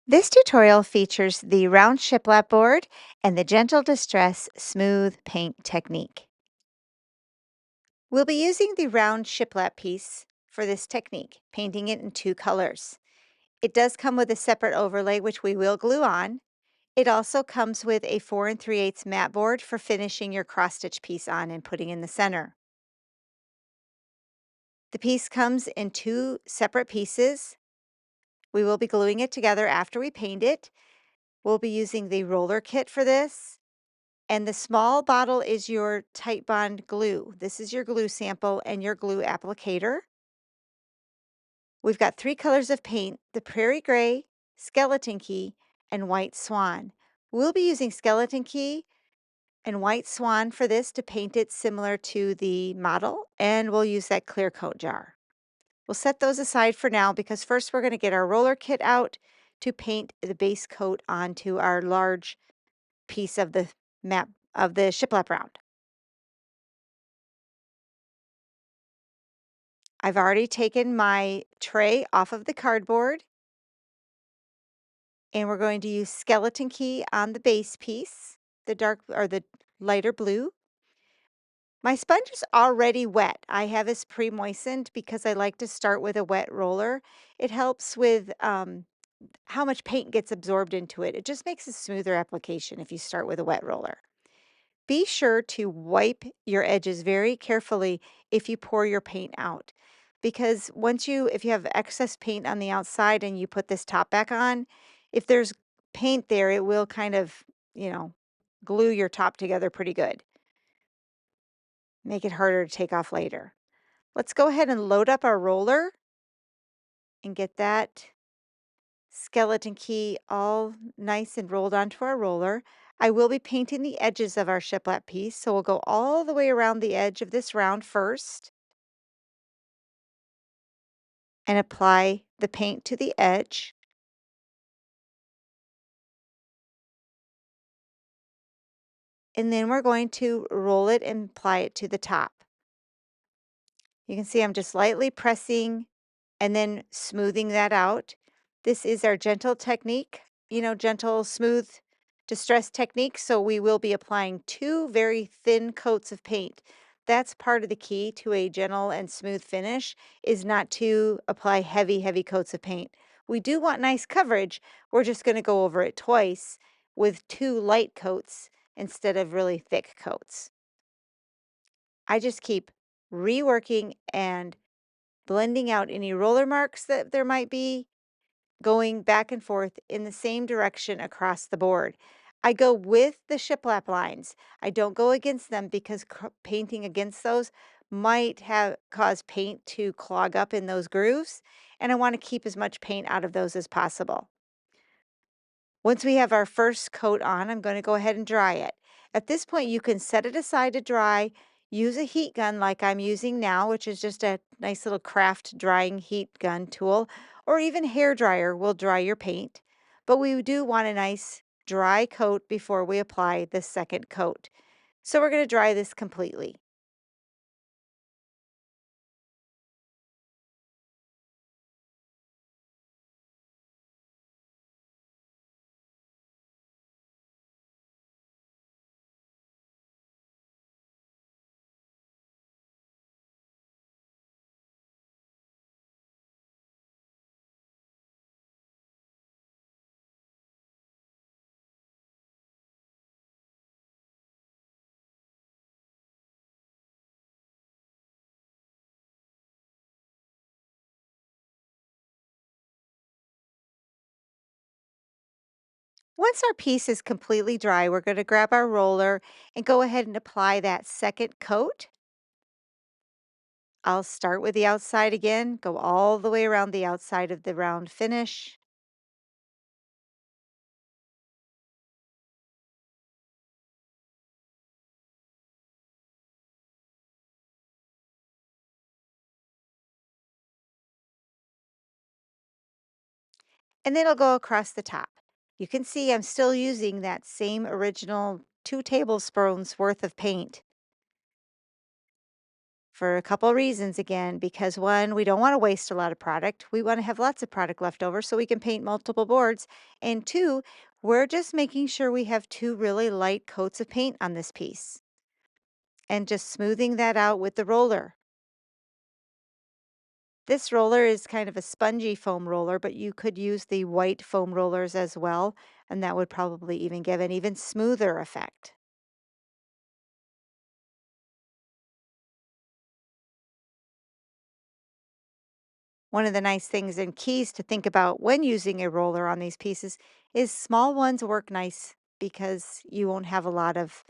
This tutorial features the Round Shiplap Board and the Gentle Distress Smooth Paint Technique. We'll be using the Round Shiplap piece for this technique, painting it in two colors. It does come with a separate overlay, which we will glue on. It also comes with a 4 3/8 mat board for finishing your cross-stitch piece on and putting in the center. The piece comes in two separate pieces. We will be gluing it together after we paint it. We'll be using the roller kit for this. And the small bottle is your Tight Bond glue. This is your glue sample and your glue applicator. We've got three colors of paint, the Prairie Gray, Skeleton Key, and White Swan. We'll be using Skeleton Key and White Swan for this to paint it similar to the model, and we'll use that clear coat jar. We'll set those aside for now because first we're going to get our roller kit out to paint the base coat onto our large piece of the map of the shiplap round. I've already taken my tray off of the cardboard, and we're going to use skeleton key on the base piece, the dark or the lighter blue. My sponge is already wet. I have this pre-moistened because I like to start with a wet roller. It helps with how much paint gets absorbed into it. It just makes a smoother application if you start with a wet roller. Be sure to wipe your edges very carefully if you pour your paint out. Because if you have excess paint on the outside and you put this top back on, if there's paint there, it will kind of, you know, glue your top together pretty good. Make it harder to take off later. Let's go ahead and load up our roller and get that skeleton key all nice and rolled onto our roller. I will be painting the edges of our shiplap piece, so we'll go all the way around the edge of this round first and apply the paint to the edge. And then we're going to roll it and apply it to the top. You can see I'm just lightly pressing and then smoothing that out. This is our gentle technique, gentle, smooth, distress technique. So we will be applying two very thin coats of paint. That's part of the key to a gentle and smooth finish is not to apply heavy, heavy coats of paint. We do want nice coverage. We're just going to go over it twice with two light coats instead of really thick coats. I just keep reworking and blending out any roller marks that there might be, going back and forth in the same direction across the board. I go with the shiplap lines. I don't go against them because painting against those might have caused paint to clog up in those grooves, and I want to keep as much paint out of those as possible. Once we have our first coat on, I'm going to go ahead and dry it. At this point, you can set it aside to dry. Use a heat gun like I'm using now, which is just a nice little craft drying heat gun tool, or even hair dryer will dry your paint. But we do want a nice dry coat before we apply the second coat. So we're going to dry this completely. Once our piece is completely dry, we're going to grab our roller and go ahead and apply that second coat. I'll start with the outside again, go all the way around the outside of the round finish. And then it'll go across the top. You can see I'm still using that same original 2 tablespoons worth of paint for a couple reasons again, because one, we don't want to waste a lot of product. We want to have lots of product left over so we can paint multiple boards. And two, we're just making sure we have two really light coats of paint on this piece and just smoothing that out with the roller. This roller is kind of a spongy foam roller, but you could use the white foam rollers as well, and that would probably even give an even smoother effect. One of the nice things and keys to think about when using a roller on these pieces is small ones work nice because you won't have a lot of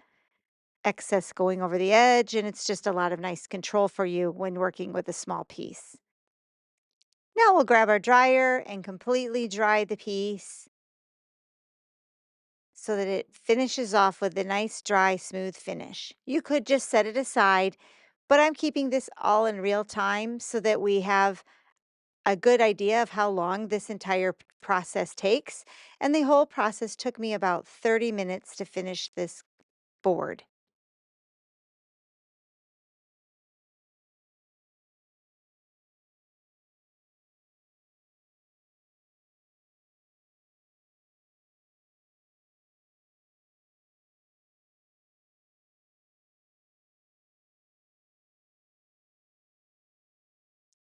excess going over the edge, and it's just a lot of nice control for you when working with a small piece. Now we'll grab our dryer and completely dry the piece so that it finishes off with a nice, dry, smooth finish. You could just set it aside, but I'm keeping this all in real time so that we have a good idea of how long this entire process takes. And the whole process took me about 30 minutes to finish this board.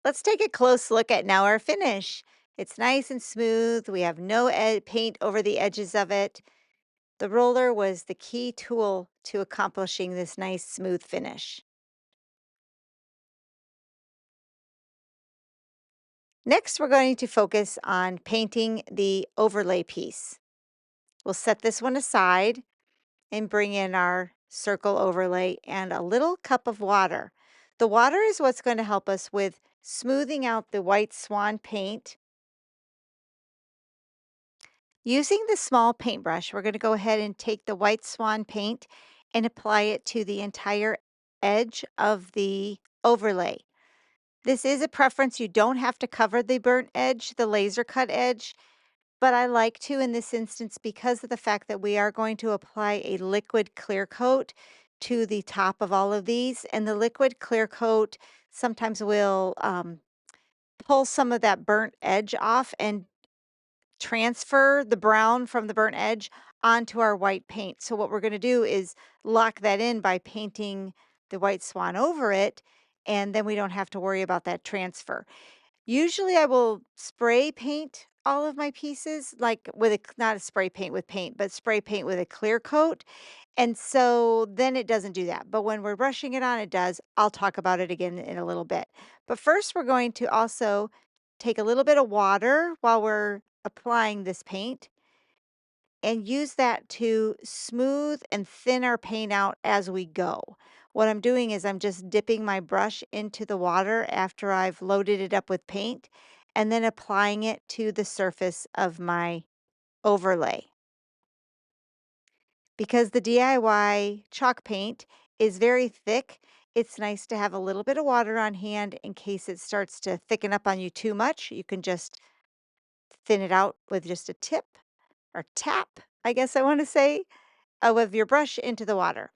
Let's take a close look at now our finish. It's nice and smooth. We have no paint over the edges of it. The roller was the key tool to accomplishing this nice smooth finish. Next, we're going to focus on painting the overlay piece. We'll set this one aside and bring in our circle overlay and a little cup of water. The water is what's going to help us with smoothing out the white swan paint. Using the small paintbrush, we're going to go ahead and take the white swan paint and apply it to the entire edge of the overlay. This is a preference. You don't have to cover the burnt edge, the laser cut edge, but I like to in this instance because of the fact that we are going to apply a liquid clear coat to the top of all of these. And the liquid clear coat sometimes will pull some of that burnt edge off and transfer the brown from the burnt edge onto our white paint. So what we're going to do is lock that in by painting the white swan over it, and then we don't have to worry about that transfer. Usually I will spray paint all of my pieces, like with a not a spray paint with paint, but spray paint with a clear coat. And so then it doesn't do that. But when we're brushing it on, it does. I'll talk about it again in a little bit. But first, we're going to also take a little bit of water while we're applying this paint and use that to smooth and thin our paint out as we go. What I'm doing is I'm just dipping my brush into the water after I've loaded it up with paint and then applying it to the surface of my overlay. Because the DIY chalk paint is very thick, it's nice to have a little bit of water on hand in case it starts to thicken up on you too much. You can just thin it out with just a tip or tap, I guess I want to say, with your brush into the water.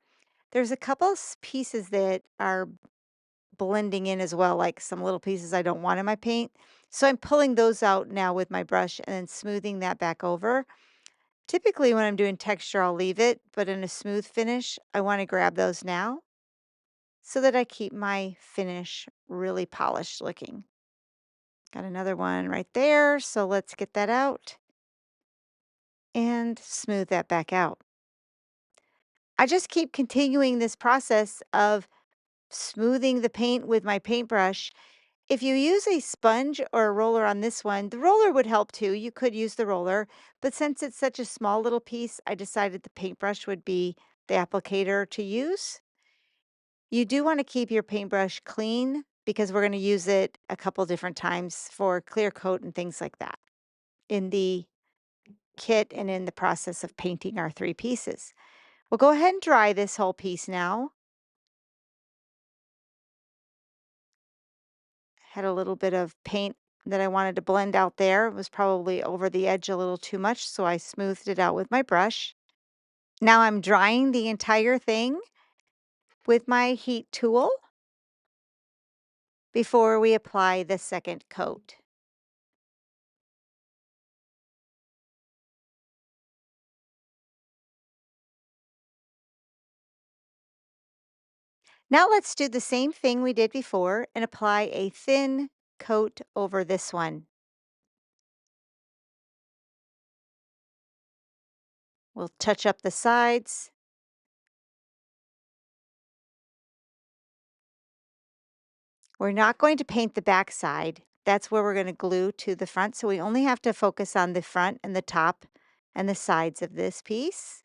There's a couple pieces that are blending in as well, like some little pieces I don't want in my paint. So I'm pulling those out now with my brush and then smoothing that back over. Typically, when I'm doing texture, I'll leave it, but in a smooth finish, I want to grab those now so that I keep my finish really polished looking. Got another one right there, so let's get that out and smooth that back out. I just keep continuing this process of smoothing the paint with my paintbrush. If you use a sponge or a roller on this one, the roller would help too. You could use the roller, but since it's such a small little piece, I decided the paintbrush would be the applicator to use. You do want to keep your paintbrush clean because we're going to use it a couple different times for clear coat and things like that in the kit and in the process of painting our three pieces. We'll go ahead and dry this whole piece now. Had a little bit of paint that I wanted to blend out there. It was probably over the edge a little too much, so I smoothed it out with my brush. Now I'm drying the entire thing with my heat tool. before we apply the second coat. Now let's do the same thing we did before and apply a thin coat over this one. We'll touch up the sides. We're not going to paint the back side. That's where we're going to glue to the front. So we only have to focus on the front and the top and the sides of this piece.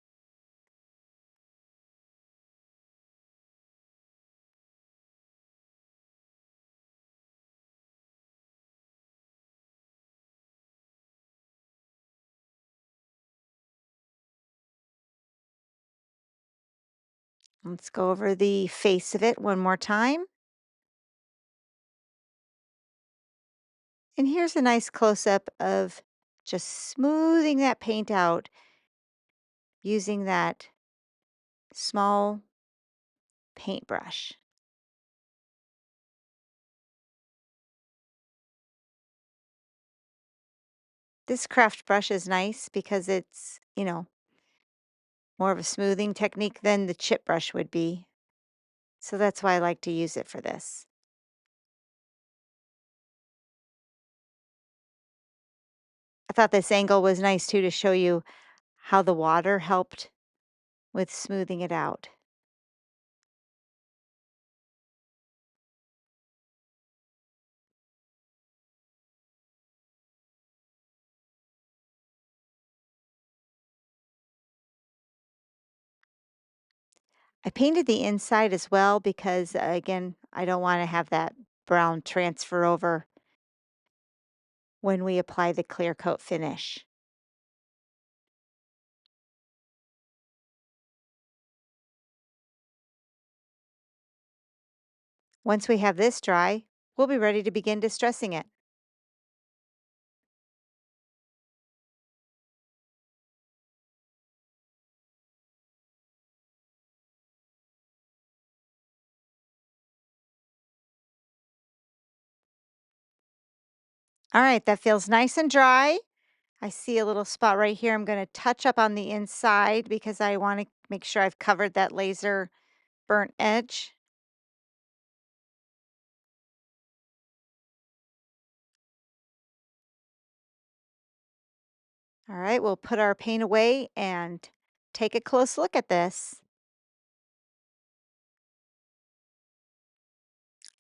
Let's go over the face of it one more time. And here's a nice close-up of just smoothing that paint out using that small paintbrush. This craft brush is nice because it's, more of a smoothing technique than the chip brush would be. So that's why I like to use it for this. I thought this angle was nice too to show you how the water helped with smoothing it out. I painted the inside as well because, again, I don't want to have that brown transfer over when we apply the clear coat finish. Once we have this dry, we'll be ready to begin distressing it. All right, that feels nice and dry. I see a little spot right here. I'm going to touch up on the inside because I want to make sure I've covered that laser burnt edge. All right, we'll put our paint away and take a close look at this.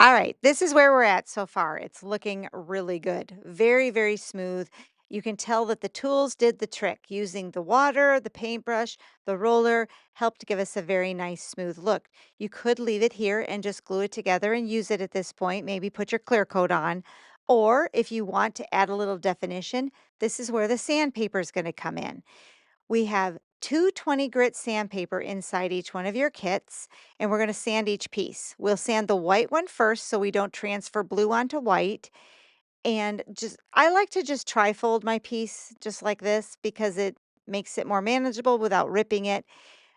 All right, this is where we're at so far. It's looking really good. Very, very smooth. You can tell that the tools did the trick. Using the water, the paintbrush, the roller helped give us a very nice smooth look. You could leave it here and just glue it together and use it at this point. Maybe put your clear coat on. Or if you want to add a little definition, this is where the sandpaper is going to come in. We have two 20 grit sandpaper inside each one of your kits, and we're going to sand each piece. We'll sand the white one first so we don't transfer blue onto white. And I like to just tri-fold my piece just like this because it makes it more manageable without ripping it.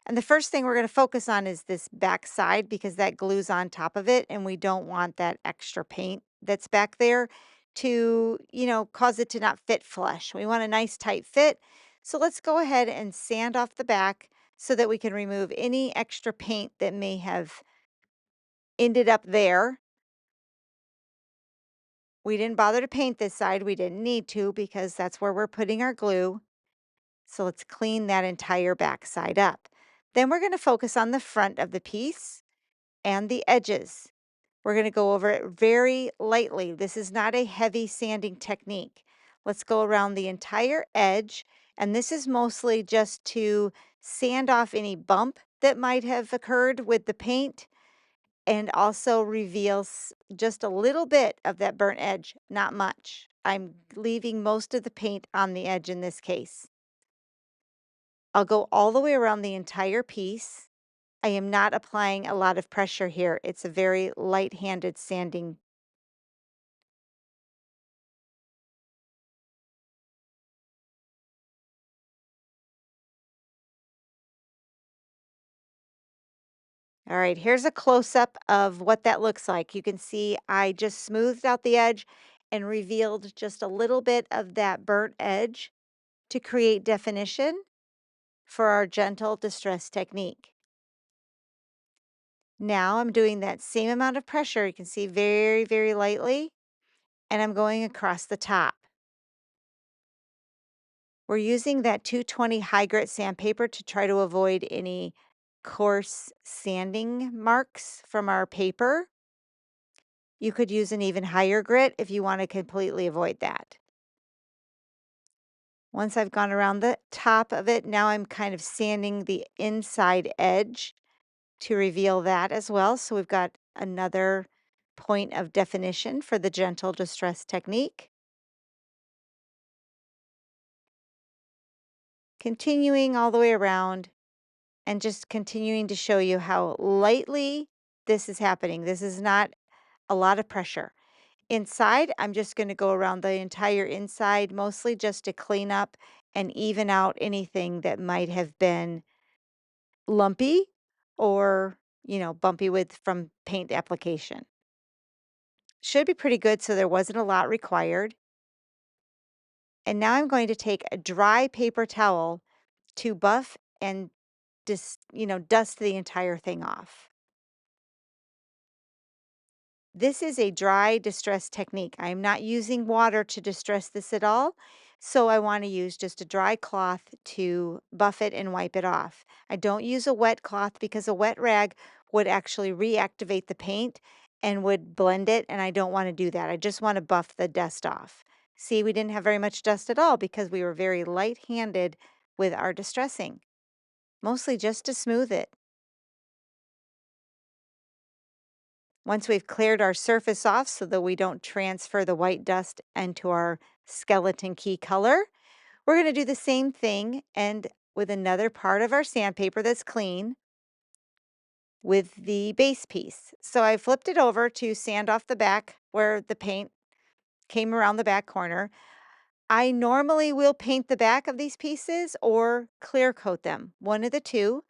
And the first thing we're going to focus on is this back side because that glues on top of it and we don't want that extra paint that's back there to, cause it to not fit flush. We want a nice tight fit. So let's go ahead and sand off the back so that we can remove any extra paint that may have ended up there. We didn't bother to paint this side. We didn't need to because that's where we're putting our glue. So let's clean that entire back side up. Then we're going to focus on the front of the piece and the edges. We're going to go over it very lightly. This is not a heavy sanding technique. Let's go around the entire edge, and this is mostly just to sand off any bump that might have occurred with the paint and also reveals just a little bit of that burnt edge, not much. I'm leaving most of the paint on the edge in this case. I'll go all the way around the entire piece. I am not applying a lot of pressure here. It's a very light-handed sanding. All right, here's a close-up of what that looks like. You can see I just smoothed out the edge and revealed just a little bit of that burnt edge to create definition for our gentle distress technique. Now I'm doing that same amount of pressure. You can see very, very lightly, and I'm going across the top. We're using that 220 high grit sandpaper to try to avoid any coarse sanding marks from our paper. You could use an even higher grit if you want to completely avoid that. Once I've gone around the top of it, now I'm kind of sanding the inside edge to reveal that as well. So we've got another point of definition for the gentle distress technique. Continuing all the way around and just continuing to show you how lightly this is happening. This is not a lot of pressure. Inside, I'm just going to go around the entire inside, mostly just to clean up and even out anything that might have been lumpy or, bumpy with from paint application. Should be pretty good, so there wasn't a lot required. And now I'm going to take a dry paper towel to buff and dust the entire thing off. This is a dry distress technique. I'm not using water to distress this at all. So I want to use just a dry cloth to buff it and wipe it off. I don't use a wet cloth because a wet rag would actually reactivate the paint and would blend it. And I don't want to do that. I just want to buff the dust off. See, we didn't have very much dust at all because we were very light-handed with our distressing, mostly just to smooth it. Once we've cleared our surface off so that we don't transfer the white dust into our skeleton key color, we're going to do the same thing and with another part of our sandpaper that's clean with the base piece. So I flipped it over to sand off the back where the paint came around the back corner. I normally will paint the back of these pieces or clear coat them, one of the two.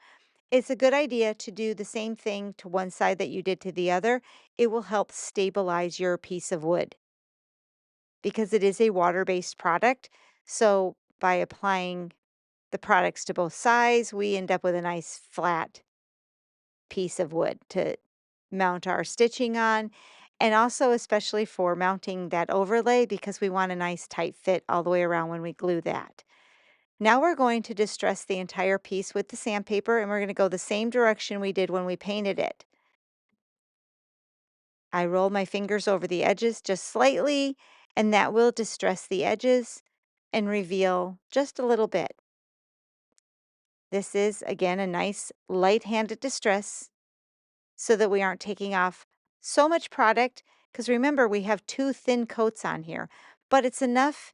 It's a good idea to do the same thing to one side that you did to the other. It will help stabilize your piece of wood because it is a water-based product. So by applying the products to both sides, we end up with a nice flat piece of wood to mount our stitching on. And also especially for mounting that overlay because we want a nice tight fit all the way around when we glue that. Now we're going to distress the entire piece with the sandpaper and we're going to go the same direction we did when we painted it. I roll my fingers over the edges just slightly and that will distress the edges and reveal just a little bit. This is again a nice light-handed distress so that we aren't taking off so much product because remember we have two thin coats on here, but it's enough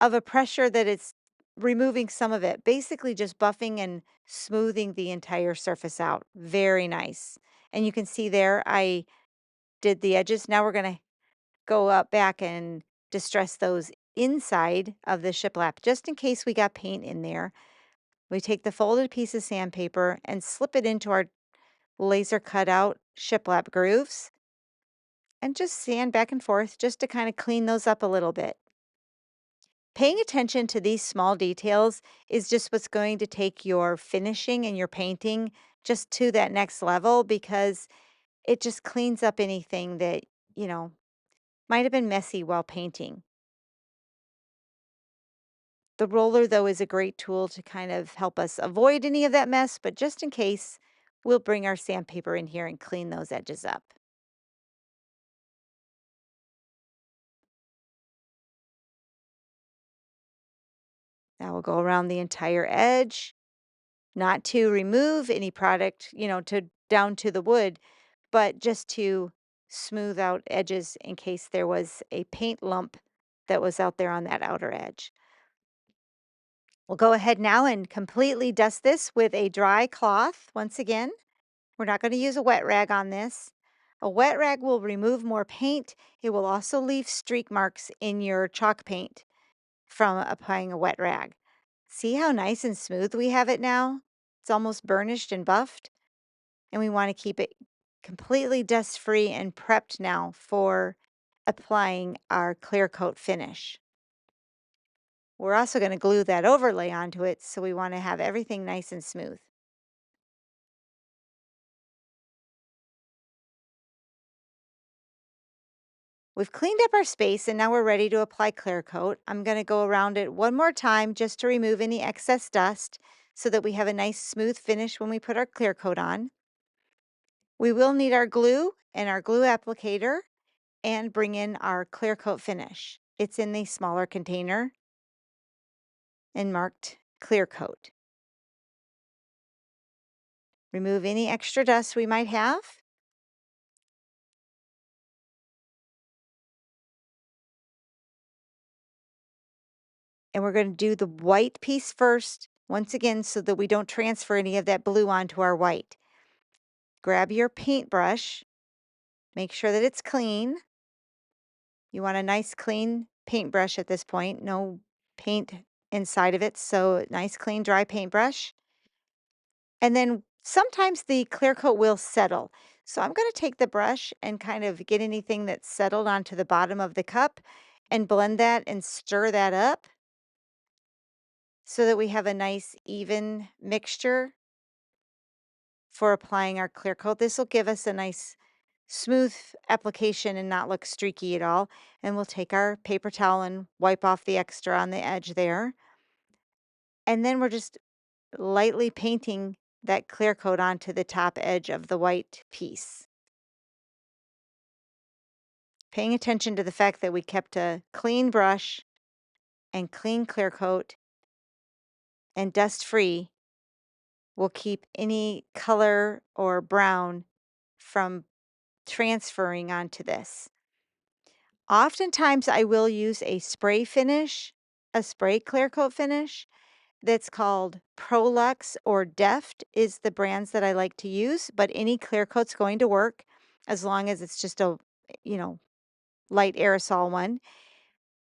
of a pressure that it's removing some of it, basically just buffing and smoothing the entire surface out. Very nice. And you can see there, I did the edges. Now we're going to go up back and distress those inside of the shiplap, just in case we got paint in there. We take the folded piece of sandpaper and slip it into our laser cut out shiplap grooves and just sand back and forth just to kind of clean those up a little bit. Paying attention to these small details is just what's going to take your finishing and your painting just to that next level because it just cleans up anything that, you know, might have been messy while painting. The roller, though, is a great tool to kind of help us avoid any of that mess, but just in case, we'll bring our sandpaper in here and clean those edges up. Now we'll go around the entire edge, not to remove any product, to down to the wood, but just to smooth out edges in case there was a paint lump that was out there on that outer edge. We'll go ahead now and completely dust this with a dry cloth once again. We're not going to use a wet rag on this. A wet rag will remove more paint. It will also leave streak marks in your chalk paint from applying a wet rag. See how nice and smooth we have it now? It's almost burnished and buffed. and we want to keep it completely dust free and prepped now for applying our clear coat finish. We're also going to glue that overlay onto it, so we want to have everything nice and smooth. We've cleaned up our space and now we're ready to apply clear coat. I'm going to go around it one more time just to remove any excess dust so that we have a nice smooth finish when we put our clear coat on. We will need our glue and our glue applicator and bring in our clear coat finish. It's in the smaller container and marked clear coat. Remove any extra dust we might have. And we're going to do the white piece first, once again, so that we don't transfer any of that blue onto our white. Grab your paintbrush, make sure that it's clean. You want a nice clean paintbrush at this point, no paint inside of it, so nice clean dry paintbrush. And then sometimes the clear coat will settle. So I'm going to take the brush and kind of get anything that's settled onto the bottom of the cup and blend that and stir that up so that we have a nice even mixture for applying our clear coat. This will give us a nice smooth application and not look streaky at all. And we'll take our paper towel and wipe off the extra on the edge there. And then we're just lightly painting that clear coat onto the top edge of the white piece. Paying attention to the fact that we kept a clean brush and clean clear coat and dust free will keep any color or brown from transferring onto this. Oftentimes I will use a spray finish, a spray clear coat finish that's called Prolux or Deft is the brands that I like to use, but any clear coat's going to work as long as it's just a, you know, light aerosol one.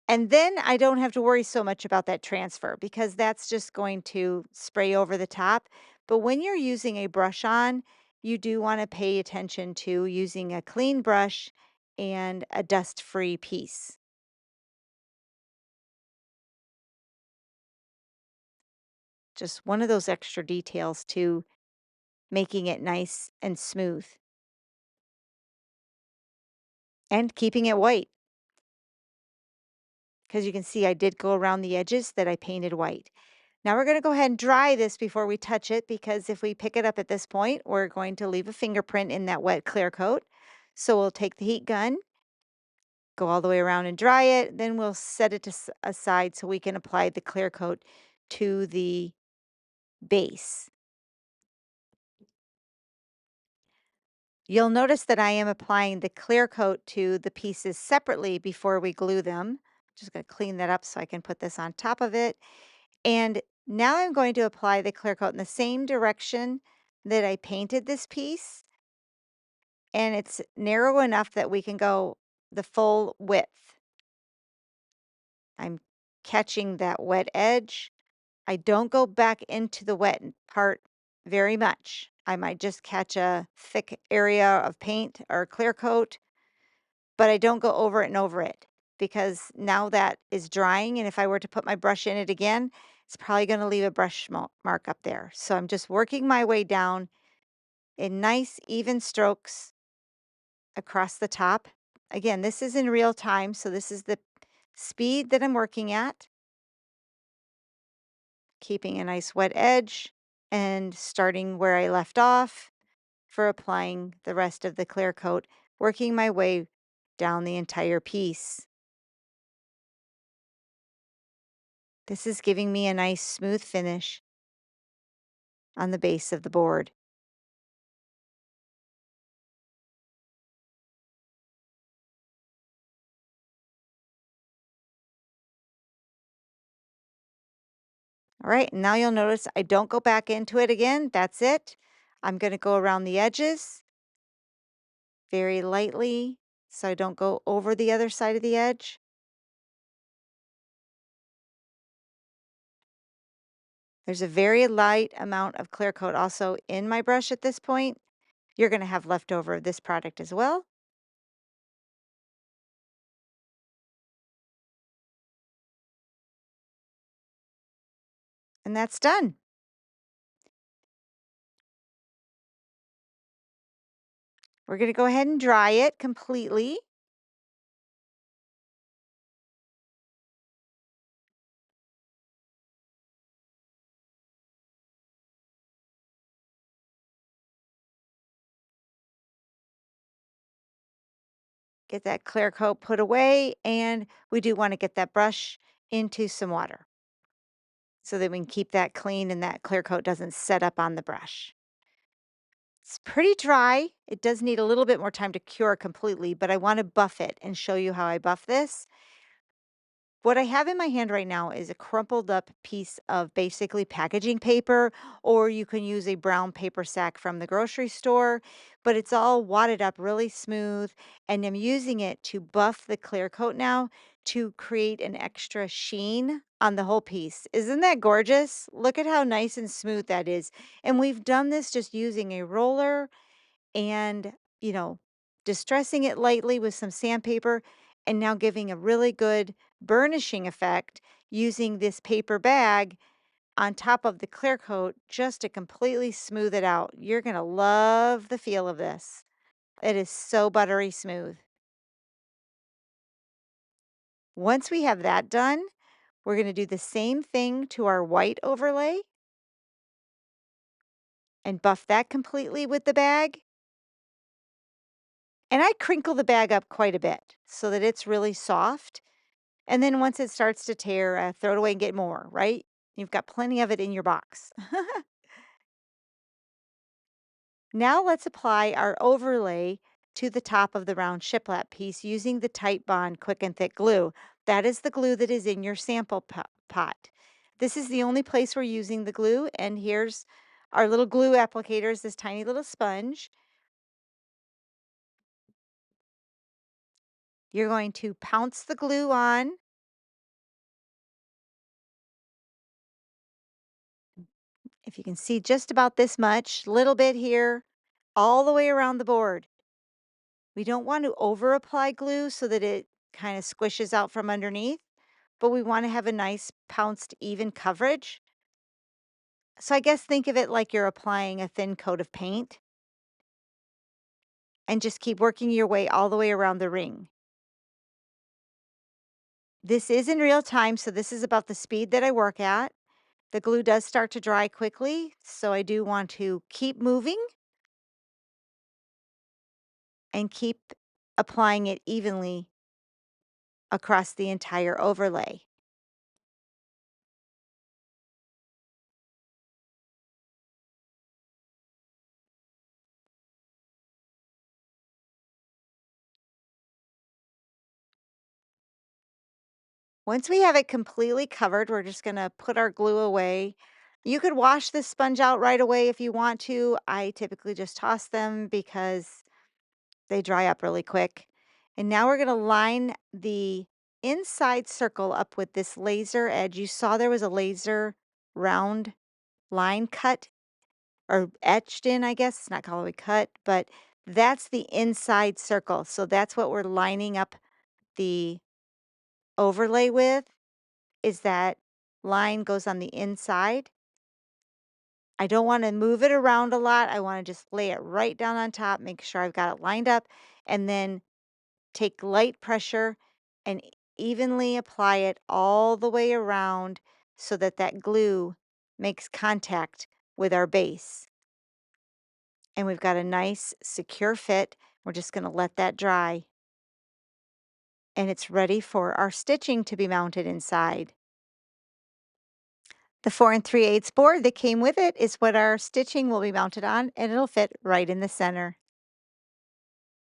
And then I don't have to worry so much about that transfer because that's just going to spray over the top. But when you're using a brush on, you do want to pay attention to using a clean brush and a dust-free piece. Just one of those extra details to making it nice and smooth and keeping it white. Because you can see I did go around the edges that I painted white. Now we're going to go ahead and dry this before we touch it because if we pick it up at this point, we're going to leave a fingerprint in that wet clear coat. So we'll take the heat gun, go all the way around and dry it. Then we'll set it to aside so we can apply the clear coat to the base. You'll notice that I am applying the clear coat to the pieces separately before we glue them. Just going to clean that up so I can put this on top of it. And now I'm going to apply the clear coat in the same direction that I painted this piece. And it's narrow enough that we can go the full width. I'm catching that wet edge. I don't go back into the wet part very much. I might just catch a thick area of paint or clear coat, but I don't go over it and over it because now that is drying. And if I were to put my brush in it again, it's probably going to leave a brush mark up there. So I'm just working my way down in nice even strokes across the top. Again, this is in real time, so this is the speed that I'm working at, keeping a nice wet edge and starting where I left off for applying the rest of the clear coat, working my way down the entire piece. This is giving me a nice smooth finish on the base of the board. All right, now you'll notice I don't go back into it again. That's it. I'm going to go around the edges very lightly so I don't go over the other side of the edge. There's a very light amount of clear coat also in my brush at this point. You're gonna have leftover of this product as well, and that's done. We're gonna go ahead and dry it completely. Get that clear coat put away, and we do wanna get that brush into some water so that we can keep that clean and that clear coat doesn't set up on the brush. It's pretty dry. It does need a little bit more time to cure completely, but I wanna buff it and show you how I buff this. What I have in my hand right now is a crumpled up piece of basically packaging paper, or you can use a brown paper sack from the grocery store, but it's all wadded up really smooth. And I'm using it to buff the clear coat now to create an extra sheen on the whole piece. Isn't that gorgeous? Look at how nice and smooth that is. And we've done this just using a roller and, you know, distressing it lightly with some sandpaper and now giving a really good burnishing effect using this paper bag on top of the clear coat just to completely smooth it out. You're going to love the feel of this. It is so buttery smooth. Once we have that done, we're going to do the same thing to our white overlay and buff that completely with the bag. And I crinkle the bag up quite a bit so that it's really soft. And then once it starts to tear, throw it away and get more, right? You've got plenty of it in your box. Now let's apply our overlay to the top of the round shiplap piece using the Tight Bond Quick and Thick glue. That is the glue that is in your sample pot. This is the only place we're using the glue, and here's our little glue applicators, this tiny little sponge. You're going to pounce the glue on. If you can see just about this much, little bit here, all the way around the board. We don't want to over apply glue so that it kind of squishes out from underneath, but we want to have a nice pounced even coverage. So I guess think of it like you're applying a thin coat of paint and just keep working your way all the way around the ring. This is in real time, so this is about the speed that I work at. The glue does start to dry quickly, so I do want to keep moving and keep applying it evenly across the entire overlay. Once we have it completely covered, we're just gonna put our glue away. You could wash this sponge out right away if you want to. I typically just toss them because they dry up really quick. And now we're gonna line the inside circle up with this laser edge. You saw there was a laser round line cut or etched in, I guess. It's not called a cut, but that's the inside circle. So that's what we're lining up the overlay with. Is that line goes on the inside. I don't want to move it around a lot. I want to just lay it right down on top, make sure I've got it lined up, and then take light pressure and evenly apply it all the way around so that that glue makes contact with our base. And we've got a nice secure fit. We're just going to let that dry. And it's ready for our stitching to be mounted inside. The 4 3/8 board that came with it is what our stitching will be mounted on, and it'll fit right in the center.